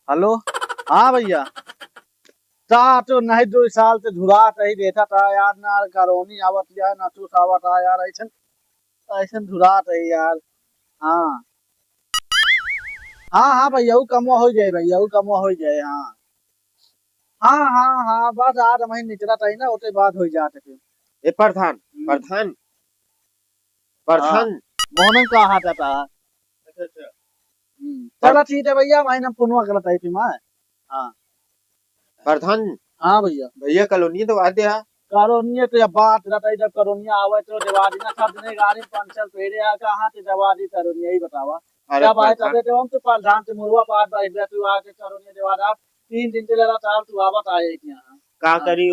Hello. हाँ भैया। ता तो नहीं 2 साल से धुरा ही देता था यार, ना करोनी आवत यार, ना तू आवत आ यार, ऐसन ऐसन धुरा है यार। हाँ हाँ हाँ भैया, वो कमवा हो जाए भैया, वो कमवा हो जाए। हाँ हाँ हाँ हाँ, बस आज हमें निचरा था ना, उसे बात हो जाते फिर। ए प्रधान, हम्म, प्रधान, हाँ। प्रधान। मोहनम का हाथ था। अच्छा अच्छा। चलो ठीक है भैया, मैंने पुनवा गलत है फिर मैं। हाँ प्रधान, हाँ भैया। भैया कॉलोनी तो आ गया। करोनिये तो या बात रहता है, जब करोनिया आवे तो जवादी ना सब ने गाड़ी पंचर फेरे आ कहाँ से जवादी करोनिया ही बतावा। अरे जब आए प्रधान, तबे तो हम तो प्रधान से मुरवा पार बाई दे तू आके करोनिया जवादा 3 दिन से लगा चाल तू आवत आए यहाँ। का हाँ। करी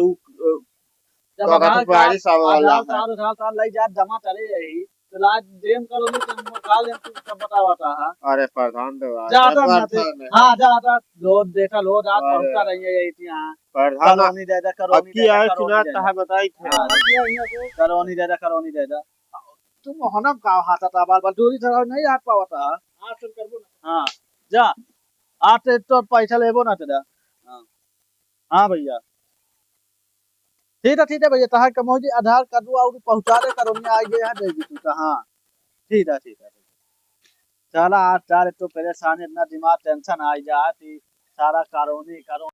जब का आधार कार्ड बारिश आवे वाला है। आधार कार्ड लई जा जमा करे यही तो लाज देम करोनी तुम काल तू सब बतावा था। अरे प्रधान तो आ गया जाता ना थे। प्रधान। हाँ जाता लोड देखा लोड आज अरे पहुंचता रही है यही यहाँ। प्रधान, करोनी दे दे, अब करोनी की दे दे, आए करोनी चुनाव दे दे। कहा बताई थे। हाँ करोनी दे दे, करोनी दे दे। तुम मोहनम का हाथा था बार बार दूरी तरह नहीं हाथ पावा था। हाँ सुन करबो ना। हाँ जा। आते तो पैसा लेबो ना तेरा। हाँ हाँ भैया। ठीक है भैया, तहां कमौजी आधार कार्ड और पहुंचा दे, करोनी आई गए यहाँ दे दी तू तो। हाँ ठीक है। चला आज चार तो परेशानी इतना दिमाग टेंशन आई जाती सारा करोनी करो।